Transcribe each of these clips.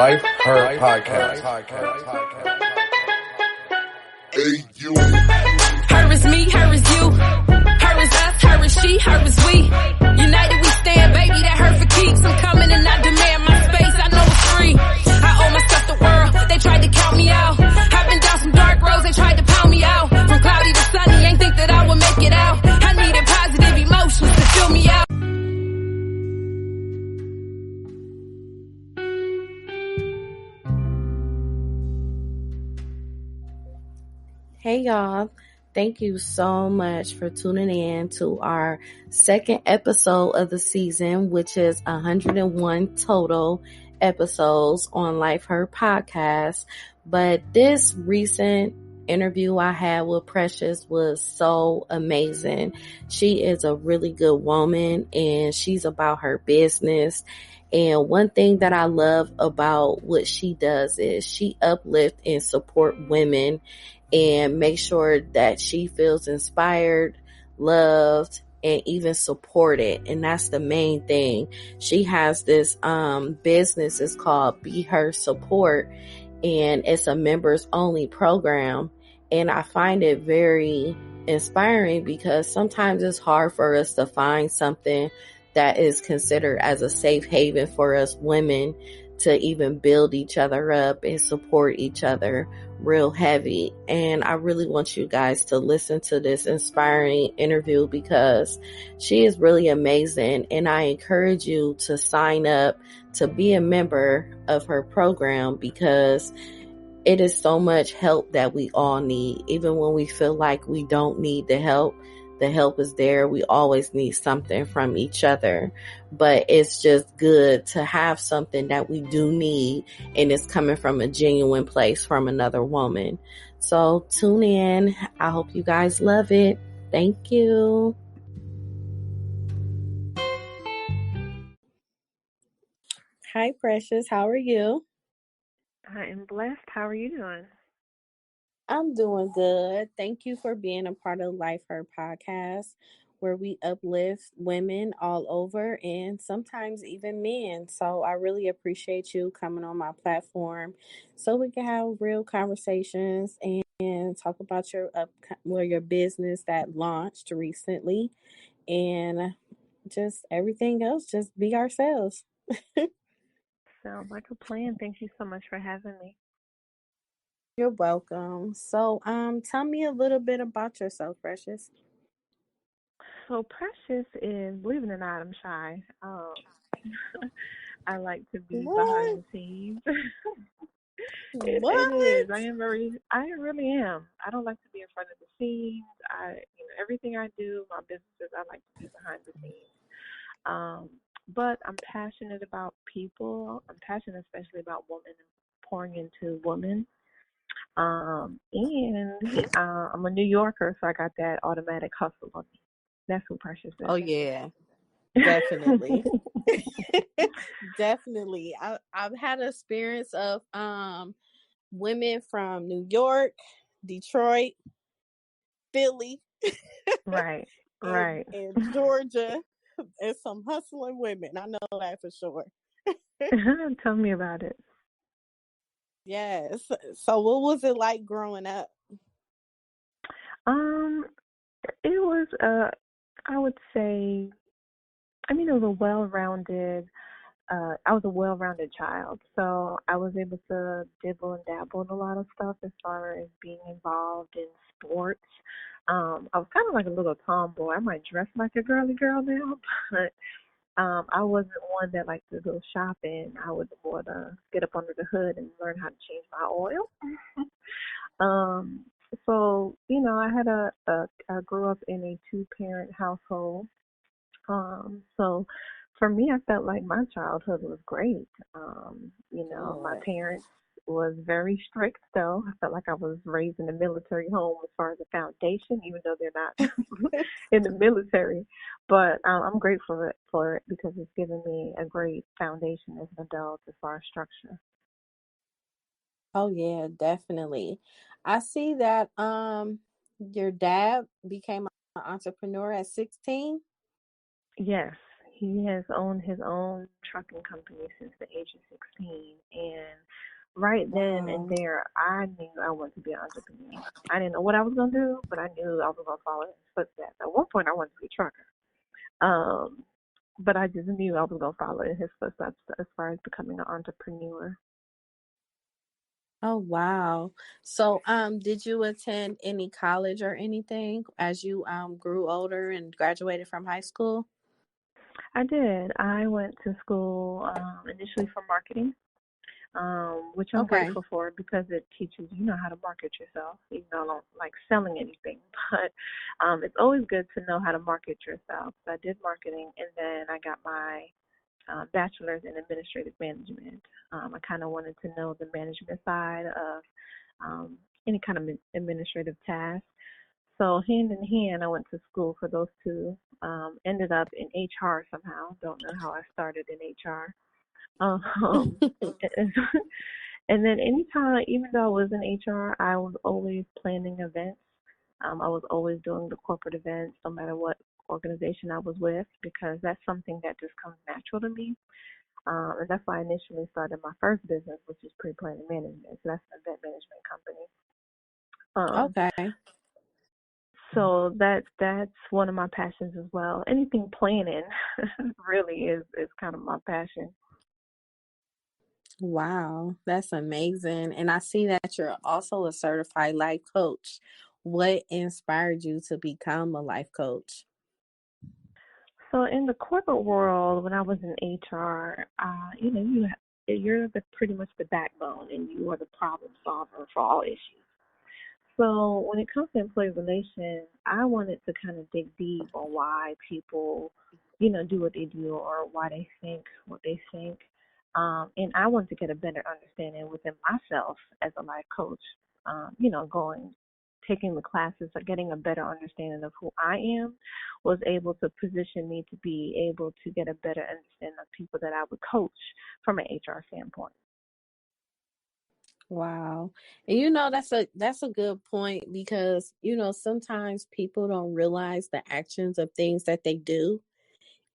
Life Her Podcast. Hey, you. Her is me, her is you. Her is us, her is she, her is we. United we stand, baby, that her for keeps. I'm coming and I demand my space, I know it's free. I owe myself the world, they tried to count me out. I've been down some dark roads, they tried to pound me out. From cloudy to sunny, ain't think that I would make it out. I needed positive emotions to fill me out. Hey y'all, thank you so much for tuning in to our second episode of the season, which is 101 total episodes on Life Her Podcast. But this recent interview I had with Precious was so amazing. She is a really good woman and she's about her business. And one thing that I love about what she does is she uplifts and support women and make sure that she feels inspired, loved, and even supported. And that's the main thing. She has this business. It's called Be Her Support, and it's a members only program. And I find it very inspiring because sometimes it's hard for us to find something that is considered as a safe haven for us women to even build each other up and support each other real heavy. And I really want you guys to listen to this inspiring interview because she is really amazing. And I encourage you to sign up to be a member of her program because it is so much help that we all need. Even when we feel like we don't need the help is there. We always need something from each other, but it's just good to have something that we do need and it's coming from a genuine place from another woman. So tune in. I hope you guys love it. Thank you. Hi, Precious. How are you? I am blessed. How are you doing? I'm doing good. Thank you for being a part of Life Her Podcast, where we uplift women all over and sometimes even men. So I really appreciate you coming on my platform so we can have real conversations and talk about your business that launched recently and just everything else. Just be ourselves. Sounds like a plan. Thank you so much for having me. You're welcome. So, tell me a little bit about yourself, Precious. So Precious is, believe it or not, I'm shy. I like to be behind What? the scenes. What? It is. I really am. I don't like to be in front of the scenes. Everything I do, my businesses, I like to be behind the scenes. But I'm passionate about people. I'm passionate especially about women and pouring into women. I'm a New Yorker, so I got that automatic hustle on me. That's who Precious is. Oh yeah, definitely. Definitely. I've had an experience of women from New York, Detroit, Philly, Right. Right. and Georgia, and some hustling women. I know that for sure. Tell me about it. Yes. So what was it like growing up? It was I would say, it was a well-rounded. I was a well-rounded child, so I was able to dibble and dabble in a lot of stuff as far as being involved in sports. I was kind of like a little tomboy. I might dress like a girly girl now, but I wasn't one that liked to go shopping. I would more to get up under the hood and learn how to change my oil. So I grew up in a two-parent household. So for me, I felt like my childhood was great. My Good. parents was very strict, though. I felt like I was raised in a military home as far as a foundation, even though they're not in the military. But I'm grateful for it because it's given me a great foundation as an adult as far as structure. Oh yeah, definitely. I see that your dad became an entrepreneur at 16. Yes, he has owned his own trucking company since the age of 16, and right then and Wow. there, I knew I wanted to be an entrepreneur. I didn't know what I was gonna do, but I knew I was gonna follow in his footsteps. At one point, I wanted to be a trucker, um, but I just knew I was gonna follow in his footsteps as far as becoming an entrepreneur. Oh, wow. So, did you attend any college or anything as you grew older and graduated from high school? I did. I went to school initially for marketing, which I'm Okay. grateful for because it teaches you how to market yourself. Even though I don't like selling anything, but it's always good to know how to market yourself. So I did marketing, and then I got my bachelor's in administrative management. I kind of wanted to know the management side of any kind of administrative task. So hand in hand, I went to school for those two. Ended up in HR somehow. Don't know how I started in HR. Um, and then anytime, even though I was in HR, I was always planning events. I was always doing the corporate events, no matter what organization I was with, because that's something that just comes natural to me. And that's why I initially started my first business, which is pre-planning management. So that's an event management company. Um, Okay. so that's one of my passions as well. Anything planning really is kind of my passion. Wow, that's amazing. And I see that you're also a certified life coach. What inspired you to become a life coach? So in the corporate world, when I was in HR, you're pretty much the backbone, and you are the problem solver for all issues. So when it comes to employee relations, I wanted to kind of dig deep on why people, do what they do or why they think what they think. And I wanted to get a better understanding within myself as a life coach, taking the classes or getting a better understanding of who I am was able to position me to be able to get a better understanding of people that I would coach from an HR standpoint. Wow. And that's a good point because sometimes people don't realize the actions of things that they do.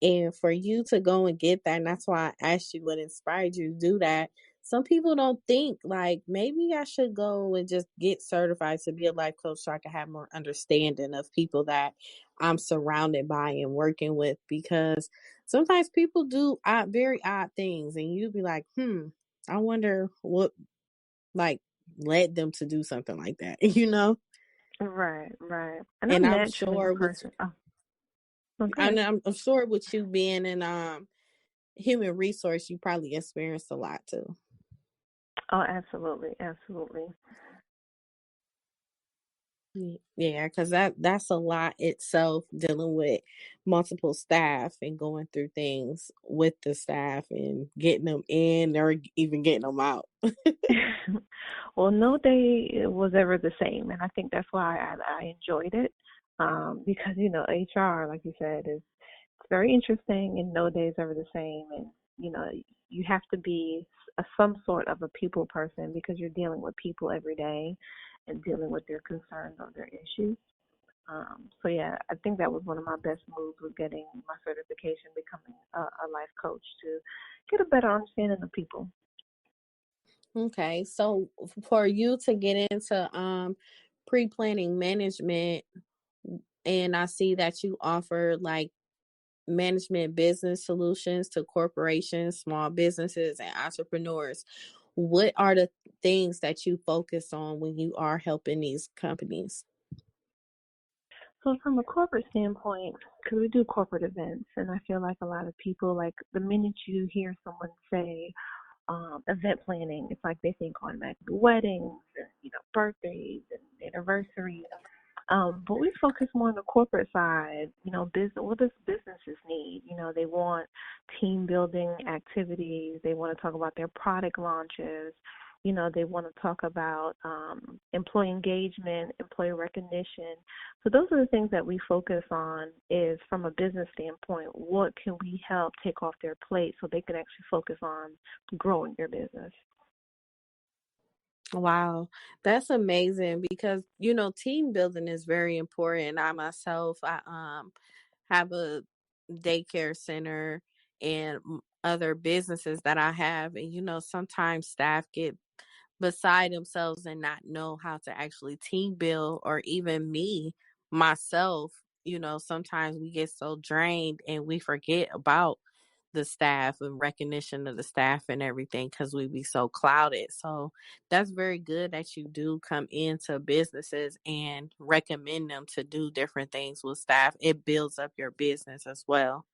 And for you to go and get that, and that's why I asked you what inspired you to do that. Some people don't think like maybe I should go and just get certified to be a life coach so I can have more understanding of people that I'm surrounded by and working with because sometimes people do very odd things and you'd be like, I wonder what like led them to do something like that, Right, right. And And I'm I'm naturally a sure with person. Oh, no, go I'm, ahead. I'm sure with you being in human resource, you probably experienced a lot too. Oh, absolutely, absolutely. Yeah, because that's a lot itself dealing with multiple staff and going through things with the staff and getting them in or even getting them out. Well, no day was ever the same, and I think that's why I enjoyed it. Because HR, like you said, is it's very interesting, and no day is ever the same, and you know you have to be some sort of a people person because you're dealing with people every day and dealing with their concerns or their issues. So yeah, I think that was one of my best moves was getting my certification, becoming a life coach to get a better understanding of people. Okay, so for you to get into pre-planning management, and I see that you offer like management business solutions to corporations, small businesses, and entrepreneurs. What are the things that you focus on when you are helping these companies? So from a corporate standpoint, because we do corporate events, and I feel like a lot of people, like the minute you hear someone say event planning, it's like they think automatically weddings and birthdays and anniversaries. But we focus more on the corporate side. Business. What does businesses need? They want team building activities. They want to talk about their product launches. They want to talk about employee engagement, employee recognition. So those are the things that we focus on. Is from a business standpoint, what can we help take off their plate so they can actually focus on growing their business. Wow, that's amazing because team building is very important. I myself, I have a daycare center and other businesses that I have, and sometimes staff get beside themselves and not know how to actually team build, or even me, myself, sometimes we get so drained and we forget about the staff and recognition of the staff and everything because we be so clouded. So that's very good that you do come into businesses and recommend them to do different things with staff. It builds up your business as well.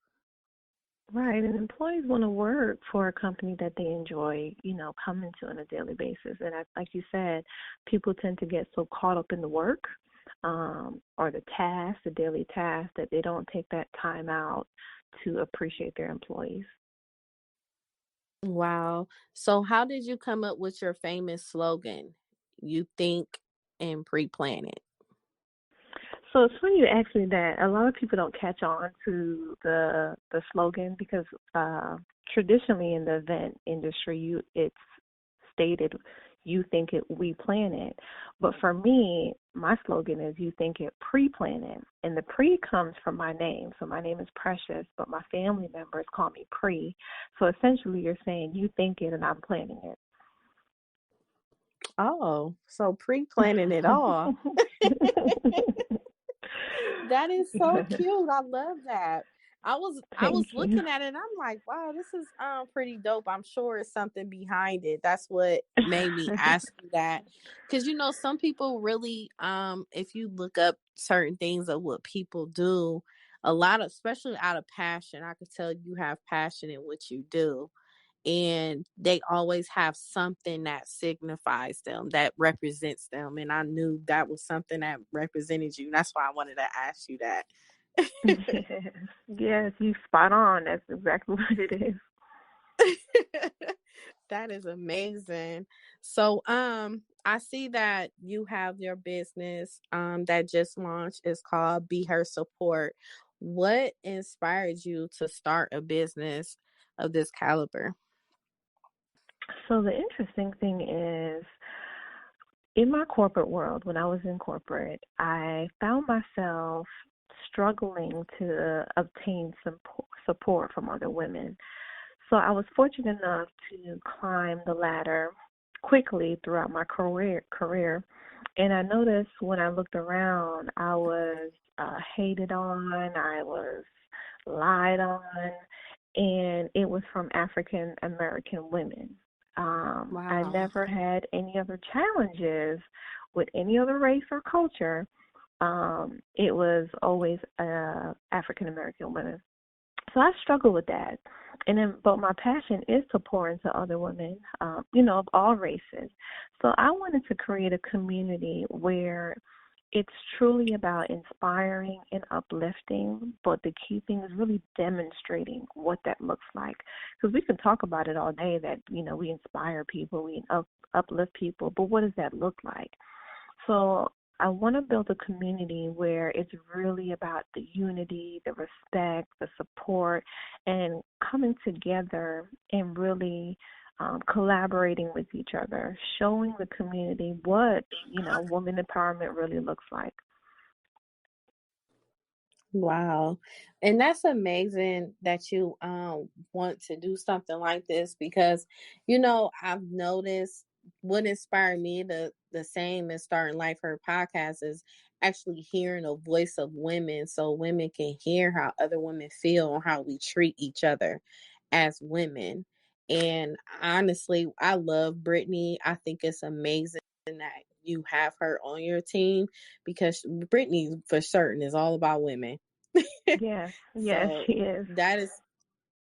Right, and employees want to work for a company that they enjoy, coming to on a daily basis. And like you said, people tend to get so caught up in the work, or the task, the daily task, that they don't take that time out to appreciate their employees. Wow. So how did you come up with your famous slogan? You think and pre-plan it. So it's funny you ask me that. A lot of people don't catch on to the slogan because traditionally in the event industry, it's stated, "You think it, we plan it." But for me, my slogan is, "You think it, pre-plan it." And the pre comes from my name. So my name is Precious, but my family members call me Pre. So essentially, you're saying you think it and I'm planning it. Oh, so pre-planning it all. That is so cute. I love that. I was Thank you. looking at it and I'm like, wow, this is pretty dope. I'm sure it's something behind it. That's what made me ask you that. Cause some people really if you look up certain things of what people do, a lot of, especially out of passion, I could tell you have passion in what you do. And they always have something that signifies them, that represents them. And I knew that was something that represented you. That's why I wanted to ask you that. Yes, you spot on. That's exactly what it is. That is amazing. So I see that you have your business that just launched. It's called Be Her Support. What inspired you to start a business of this caliber? So the interesting thing is, in my corporate world, when I was in corporate, I found myself struggling to obtain some support from other women. So I was fortunate enough to climb the ladder quickly throughout my career. And I noticed when I looked around, I was hated on, I was lied on, and it was from African American women. I Wow. never had any other challenges with any other race or culture. It was always African American women. So I struggle with that. And then, but my passion is to pour into other women, of all races. So I wanted to create a community where it's truly about inspiring and uplifting, but the key thing is really demonstrating what that looks like. Because we can talk about it all day that, we inspire people, we uplift people, but what does that look like? So I want to build a community where it's really about the unity, the respect, the support, and coming together and really collaborating with each other, showing the community what, woman empowerment really looks like. Wow. And that's amazing that you want to do something like this because I've noticed what inspired me the same as starting Life Her podcast is actually hearing a voice of women so women can hear how other women feel and how we treat each other as women. And honestly, I love Brittany. I think it's amazing that you have her on your team because Brittany for certain is all about women. Yes, yes, So she is. that is,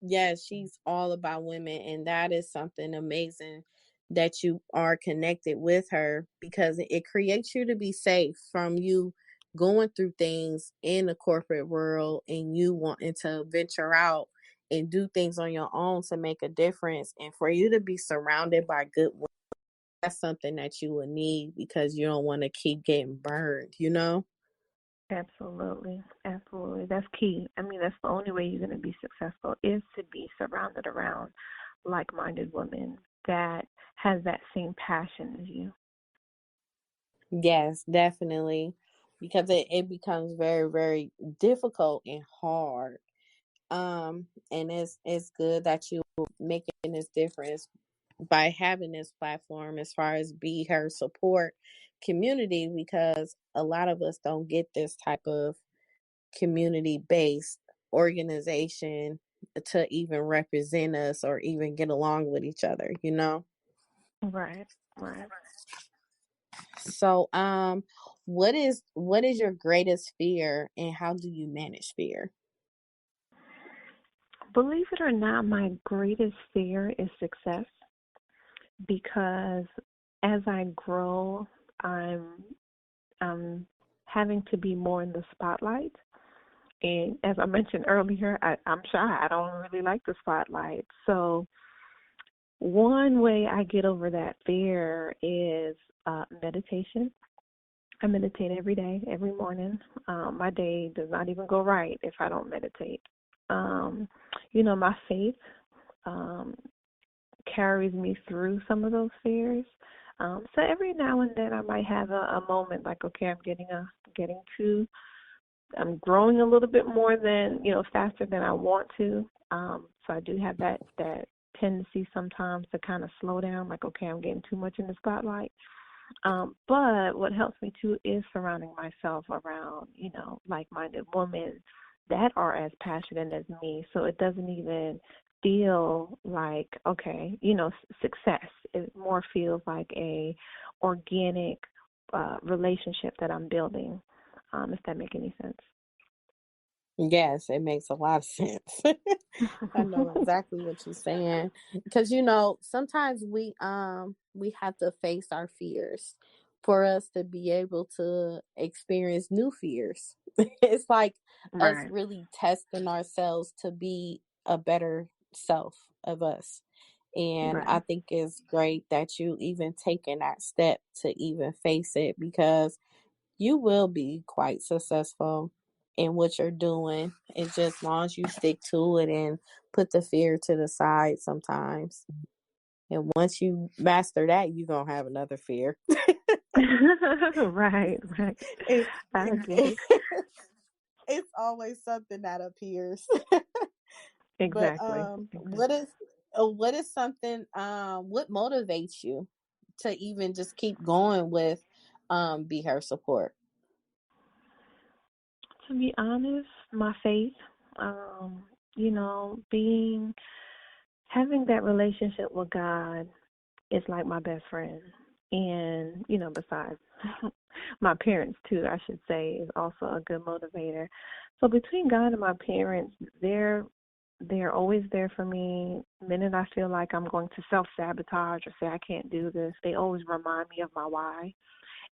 yes, she's all about women, and that is something amazing that you are connected with her because it creates you to be safe from you going through things in the corporate world and you wanting to venture out and do things on your own to make a difference, and for you to be surrounded by good women. That's something that you will need because you don't want to keep getting burned. Absolutely, absolutely. That's key. I mean, that's the only way you're going to be successful is to be surrounded around like-minded women that has that same passion as you. Yes, definitely. Because it becomes very, very difficult and hard. And it's good that you making this difference by having this platform as far as Be Her support community, because a lot of us don't get this type of community based organization to even represent us or even get along with each other, you know? Right, right. So what is your greatest fear and how do you manage fear? Believe it or not, my greatest fear is success because as I grow, I'm having to be more in the spotlight. And as I mentioned earlier, I'm shy. I don't really like the spotlight. So one way I get over that fear is meditation. I meditate every day, every morning. My day does not even go right if I don't meditate. Um, my faith um, carries me through some of those fears. So every now and then I might have a moment like, okay, I'm growing a little bit more than, faster than I want to. So I do have that tendency sometimes to kind of slow down, like, okay, I'm getting too much in the spotlight. But what helps me too is surrounding myself around, like-minded women that are as passionate as me. So it doesn't even feel like, okay, success. It more feels like a organic relationship that I'm building, if that makes any sense. Yes, it makes a lot of sense. I know exactly what you're saying because sometimes we have to face our fears for us to be able to experience new fears. It's like us Right, really testing ourselves to be a better self of us. And I right. think it's great that you even taking that step to even face it because you will be quite successful in what you're doing. It's just as long as you stick to it and put the fear to the side sometimes. And once you master that, you're going to have another fear. Right, right. it, I get it. it's always something that appears. But Exactly. what is something what motivates you to even just keep going with Be Her support? To be honest, my faith, being having that relationship with God is like my best friend. And, besides my parents too, I should say, is also a good motivator. So between God and my parents, they're always there for me. The minute I feel like I'm going to self sabotage or say I can't do this, they always remind me of my why.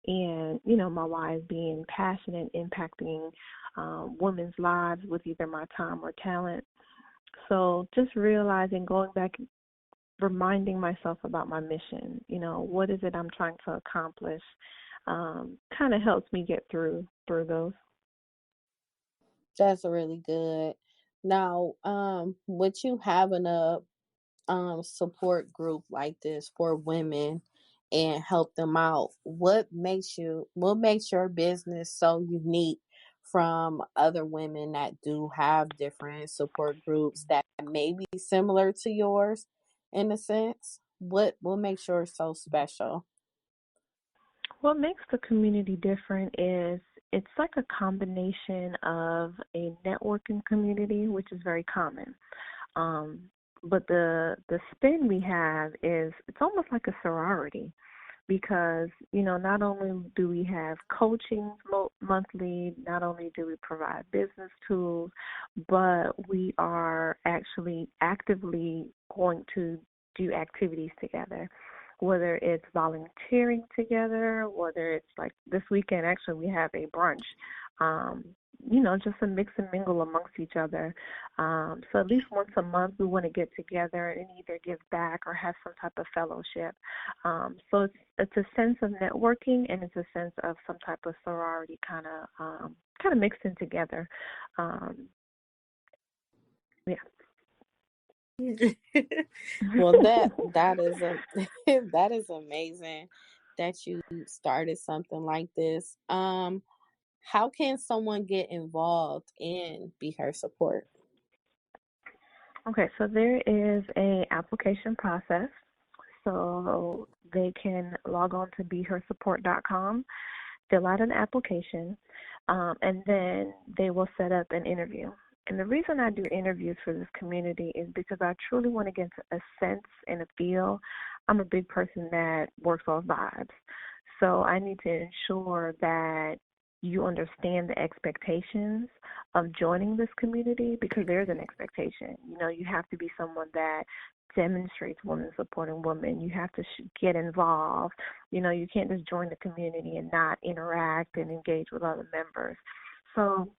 And, my why is being passionate, impacting women's lives with either my time or talent. So just realizing, going back, reminding myself about my mission, what is it I'm trying to accomplish, kind of helps me get through those. That's really good. Now, with you having a support group like this for women and help them out, what makes your business so unique from other women that do have different support groups that may be similar to yours in a sense? What makes yours so special? What makes the community different is it's like a combination of a networking community, which is very common. Um, but the spin we have is it's almost like a sorority because not only do we have coaching monthly, not only do we provide business tools, but we are actually actively going to do activities together, whether it's volunteering together, whether it's like this weekend actually we have a brunch, um, just a mix and mingle amongst each other. So at least once a month we want to get together and either give back or have some type of fellowship. So it's a sense of networking and it's a sense of some type of sorority kind of mixed in together. Um, yeah. Well, that is a that is amazing that you started something like this. How can someone get involved in Be Her support? Okay, so there is a application process. So they can log on to behersupport.com, fill out an application, and then they will set up an interview. And the reason I do interviews for this community is because I truly want to get a sense and a feel. I'm a big person that works off vibes. So I need to ensure that you understand the expectations of joining this community, because there's an expectation. You have to be someone that demonstrates women supporting women. You have to get involved. You can't just join the community and not interact and engage with other members. So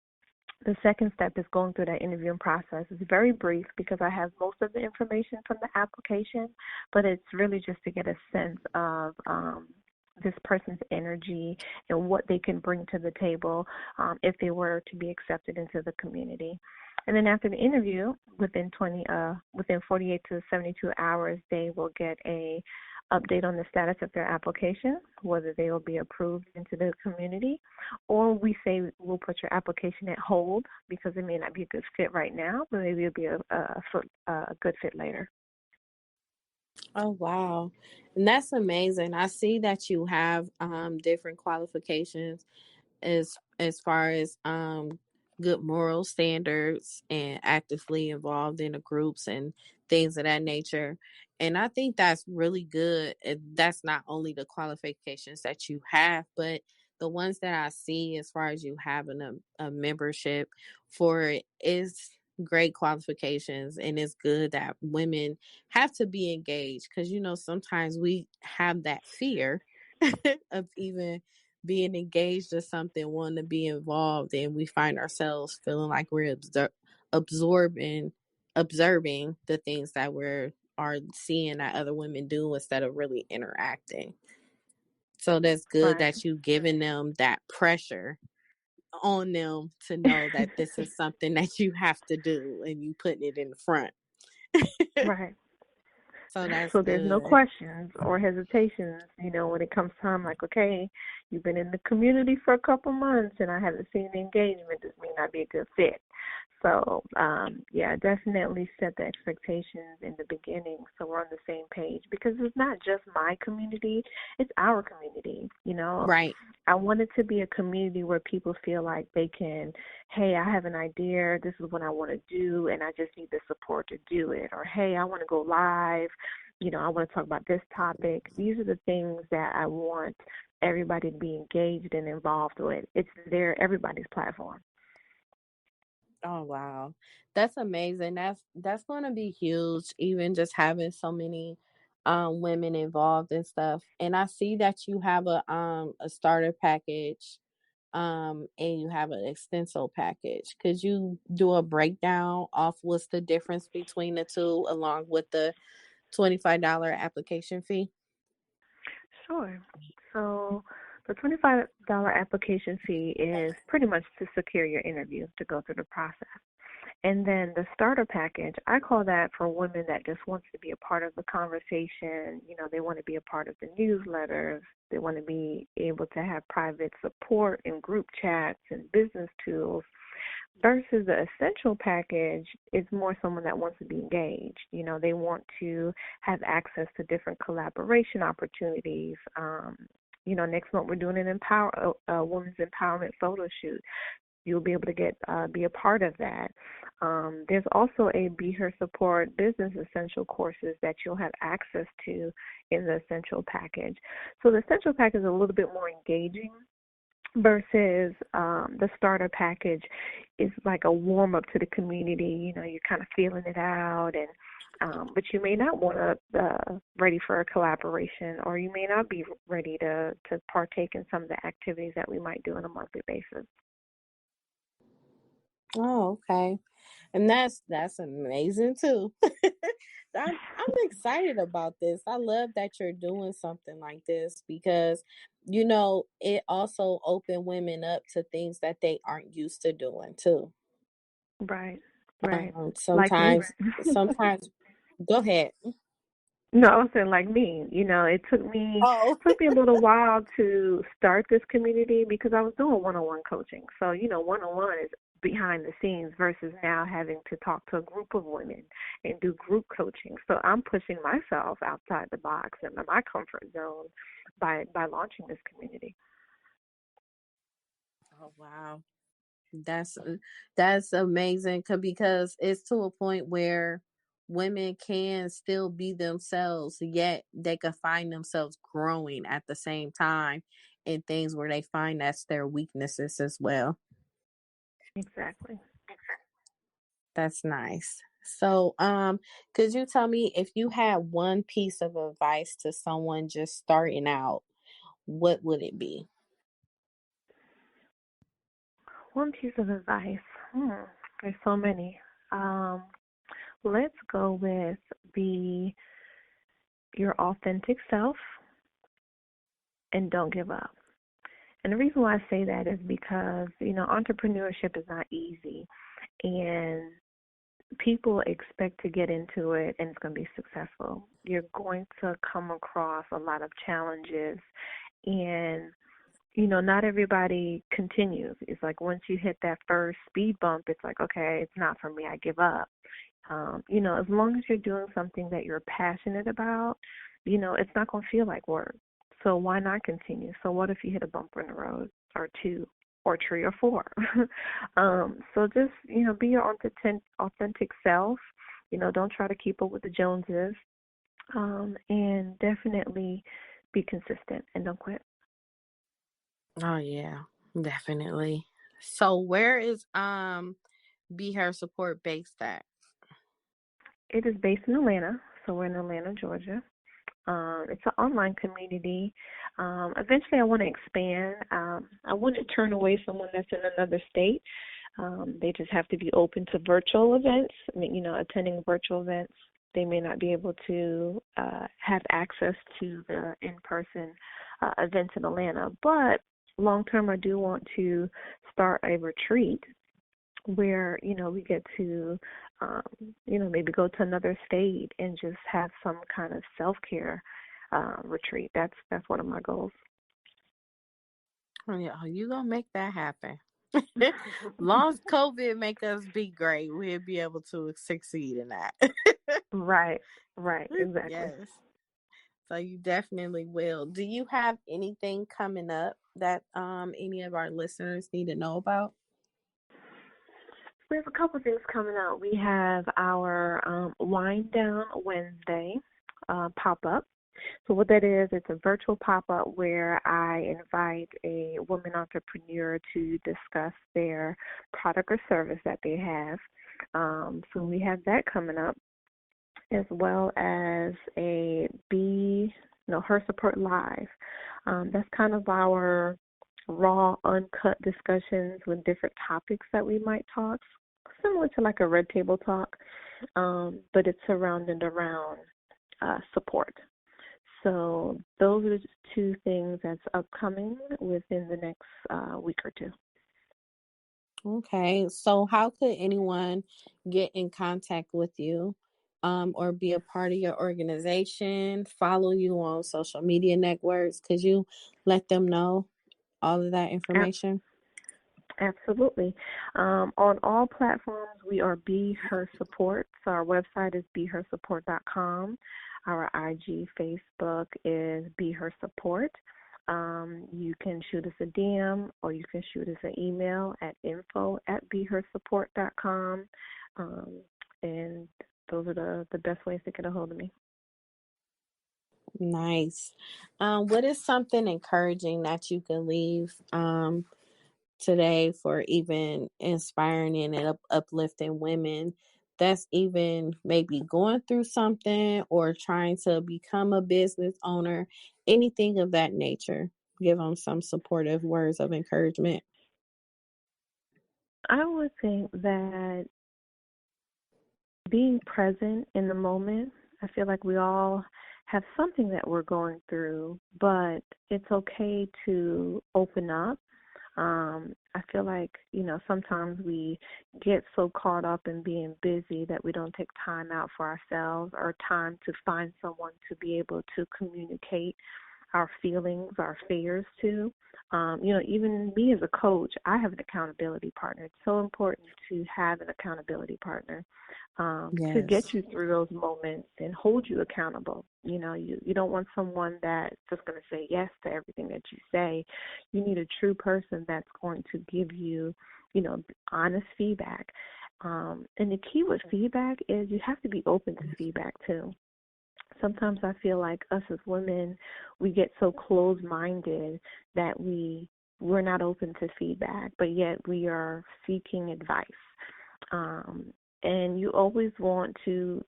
the second step is going through that interviewing process. It's very brief because I have most of the information from the application, but it's really just to get a sense of this person's energy and what they can bring to the table if they were to be accepted into the community. And then after the interview, within 48 to 72 hours, they will get a update on the status of their application, whether they will be approved into the community, or we say we'll put your application at hold because it may not be a good fit right now, but maybe it'll be a good fit later. Oh, wow. And that's amazing. I see that you have different qualifications as far as good moral standards and actively involved in the groups and things of that nature. And I think that's really good. That's not only the qualifications that you have, but the ones that I see as far as you having a membership for it is great qualifications. And it's good that women have to be engaged because, sometimes we have that fear of even being engaged or something, wanting to be involved, and we find ourselves feeling like we're observing the things that are seeing that other women do instead of really interacting. So that's good Right. that you giving them that pressure on them to know that this is something that you have to do and you putting it in the front. Right. So that's So there's no good. questions or hesitations, when it comes time, like, okay, you've been in the community for a couple months and I haven't seen the engagement. This may not be a good fit. So, definitely set the expectations in the beginning so we're on the same page, because it's not just my community, it's our community. Right. I want it to be a community where people feel like they can, hey, I have an idea, this is what I want to do, and I just need the support to do it. Or, hey, I want to go live, I want to talk about this topic. These are the things that I want everybody to be engaged and involved with. It's everybody's platform. Oh, wow. That's amazing. That's going to be huge, even just having so many women involved and stuff. And I see that you have a starter package and you have an extensile package. Could you do a breakdown of what's the difference between the two along with the $25 application fee? Sure. So the $25 application fee is pretty much to secure your interview, to go through the process. And then the starter package, I call that for women that just wants to be a part of the conversation. They want to be a part of the newsletters. They want to be able to have private support in group chats and business tools. Versus the essential package is more someone that wants to be engaged. They want to have access to different collaboration opportunities. Next month we're doing a women's empowerment photo shoot. You'll be able to be a part of that. There's also a Be Her Support Business Essential courses that you'll have access to in the essential package. So the essential package is a little bit more engaging versus the starter package is like a warm up to the community. You're kind of feeling it out, and but you may not want to ready for a collaboration, or you may not be ready to partake in some of the activities that we might do on a monthly basis. Oh, okay. And that's amazing too. I'm excited about this. I love that you're doing something like this because it also open women up to things that they aren't used to doing too. Right, right. Like me. Sometimes go ahead. No, I was saying like me. It Oh. took me a little while to start this community because I was doing one-on-one coaching. So, one-on-one is behind the scenes versus now having to talk to a group of women and do group coaching. So I'm pushing myself outside the box and my comfort zone by launching this community. Oh wow. That's that's amazing because it's to a point where women can still be themselves, yet they can find themselves growing at the same time in things where they find that's their weaknesses as well. Exactly. That's nice. So, could you tell me if you had one piece of advice to someone just starting out, what would it be? One piece of advice. There's so many. Um, let's go with be your authentic self and don't give up. And the reason why I say that is because, entrepreneurship is not easy. And people expect to get into it and it's going to be successful. You're going to come across a lot of challenges. And, not everybody continues. It's like once you hit that first speed bump, it's like, okay, it's not for me. I give up. As long as you're doing something that you're passionate about, it's not going to feel like work. So why not continue? So what if you hit a bumper in the road or two or three or four? So just, be your authentic self. Don't try to keep up with the Joneses. And definitely be consistent and don't quit. Oh yeah, definitely. So where is Be Her Support based at? It is based in Atlanta, so we're in Atlanta, Georgia. It's an online community. Eventually, I want to expand. I wouldn't turn away someone that's in another state. They just have to be open to virtual events. I mean, attending virtual events. They may not be able to have access to the in-person events in Atlanta. But long term, I do want to start a retreat where we get to maybe go to another state and just have some kind of self-care retreat. That's one of my goals. Oh, yeah, you gonna make that happen. Long as COVID make us be great, we'll be able to succeed in that. Right, right, exactly. Yes. So you definitely will. Do you have anything coming up that any of our listeners need to know about? We have a couple things coming out. We have our Wind Down Wednesday pop-up. So what that is, it's a virtual pop-up where I invite a woman entrepreneur to discuss their product or service that they have. So we have that coming up, as well as Her Support Live. That's kind of our raw, uncut discussions with different topics that we might talk, similar to like a red table talk, but it's surrounded around support. So those are the two things that's upcoming within the next week or two. Okay. So how could anyone get in contact with you or be a part of your organization, follow you on social media networks? Could you let them know all of that information? Absolutely. On all platforms, we are Be Her Support. So our website is behersupport.com. Our IG, Facebook is Be Her Support. You can shoot us a DM or you can shoot us an email at info@behersupport.com. And those are the best ways to get a hold of me. Nice. What is something encouraging that you can leave today for even inspiring and uplifting women that's even maybe going through something or trying to become a business owner, anything of that nature? Give them some supportive words of encouragement. I would think that being present in the moment, I feel like we all have something that we're going through, but it's okay to open up. I feel like, sometimes we get so caught up in being busy that we don't take time out for ourselves or time to find someone to be able to communicate our feelings, our fears to. Even me as a coach, I have an accountability partner. It's so important to have an accountability partner to get Yes. you through those moments and hold you accountable. You don't want someone that's just going to say yes to everything that you say. You need a true person that's going to give you, honest feedback. And the key with feedback is you have to be open to feedback too. Sometimes I feel like us as women, we get so closed-minded that we're not open to feedback, but yet we are seeking advice. And you always want to,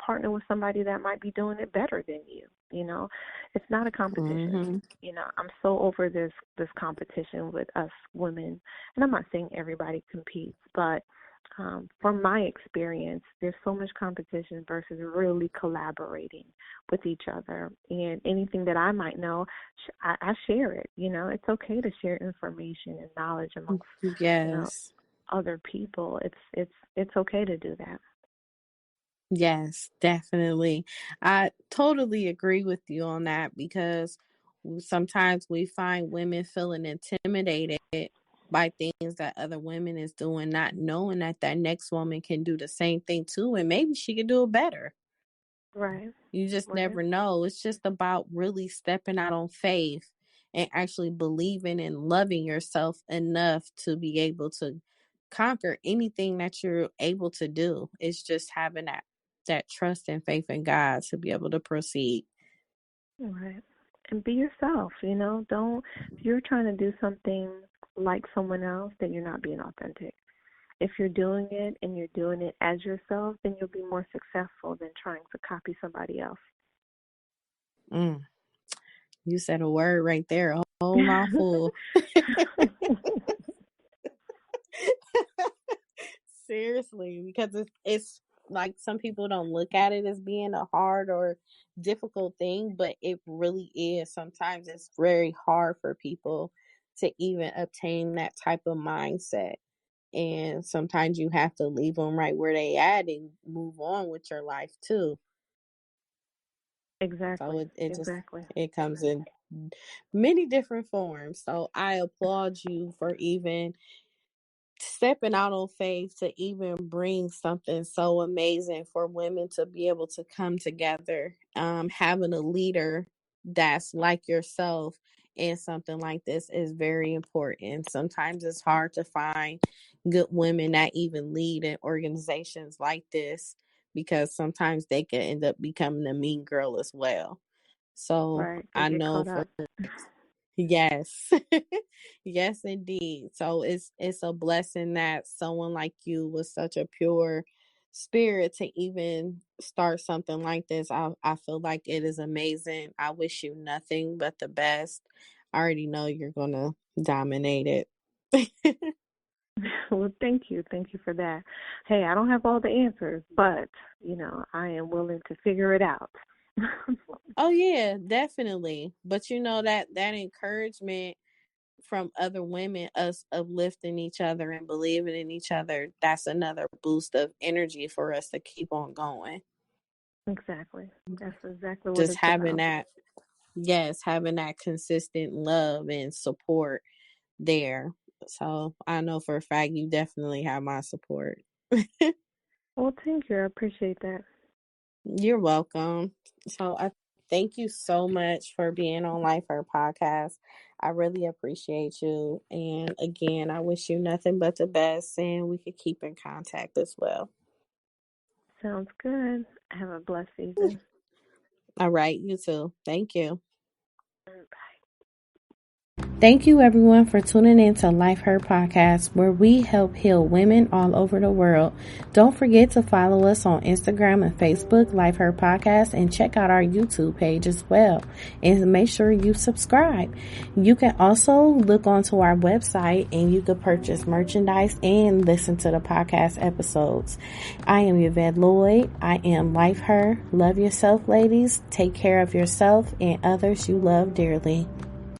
partner with somebody that might be doing it better than you. It's not a competition. Mm-hmm. I'm so over this competition with us women, and I'm not saying everybody competes, but from my experience, there's so much competition versus really collaborating with each other. And anything that I might know, I share it. It's okay to share information and knowledge amongst, Yes. other people. It's okay to do that. Yes, definitely. I totally agree with you on that because sometimes we find women feeling intimidated by things that other women is doing, not knowing that next woman can do the same thing too, and maybe she can do it better. Right. You just Right. never know. It's just about really stepping out on faith and actually believing and loving yourself enough to be able to conquer anything that you're able to do. It's just having that trust and faith in God to be able to proceed. Right. And be yourself, Don't, if you're trying to do something like someone else, then you're not being authentic. If you're doing it and you're doing it as yourself, then you'll be more successful than trying to copy somebody else. Mm, you said a word right there, a whole mouthful. Seriously, because it's like some people don't look at it as being a hard or difficult thing, but it really is. Sometimes it's very hard for people to even obtain that type of mindset. And sometimes you have to leave them right where they at and move on with your life too. So Exactly. it Exactly. it comes in many different forms. So I applaud you for even stepping out on faith to even bring something so amazing for women to be able to come together. Having a leader that's like yourself in something like this is very important. Sometimes it's hard to find good women that even lead in organizations like this because sometimes they can end up becoming a mean girl as well. So Right. They I get know caught for up. yes. Yes, indeed. So it's a blessing that someone like you with such a pure spirit to even start something like this. I feel like it is amazing. I wish you nothing but the best. I already know you're gonna dominate it. Well, thank you. Thank you for that. Hey, I don't have all the answers, but, I am willing to figure it out. Oh yeah, definitely. But you know that encouragement from other women, us uplifting each other and believing in each other, that's another boost of energy for us to keep on going. Exactly. That's exactly what Just it's having about. that, yes, having that consistent love and support there. So I know for a fact you definitely have my support. Well, thank you. I appreciate that. You're welcome. So I thank you so much for being on Life Her podcast. I really appreciate you. And again, I wish you nothing but the best and we could keep in contact as well. Sounds good. Have a blessed evening. All right, you too. Thank you. Bye. Thank you, everyone, for tuning in to Life Her Podcast, where we help heal women all over the world. Don't forget to follow us on Instagram and Facebook, Life Her Podcast, and check out our YouTube page as well. And make sure you subscribe. You can also look onto our website and you can purchase merchandise and listen to the podcast episodes. I am Yvette Lloyd. I am Life Her. Love yourself, ladies. Take care of yourself and others you love dearly.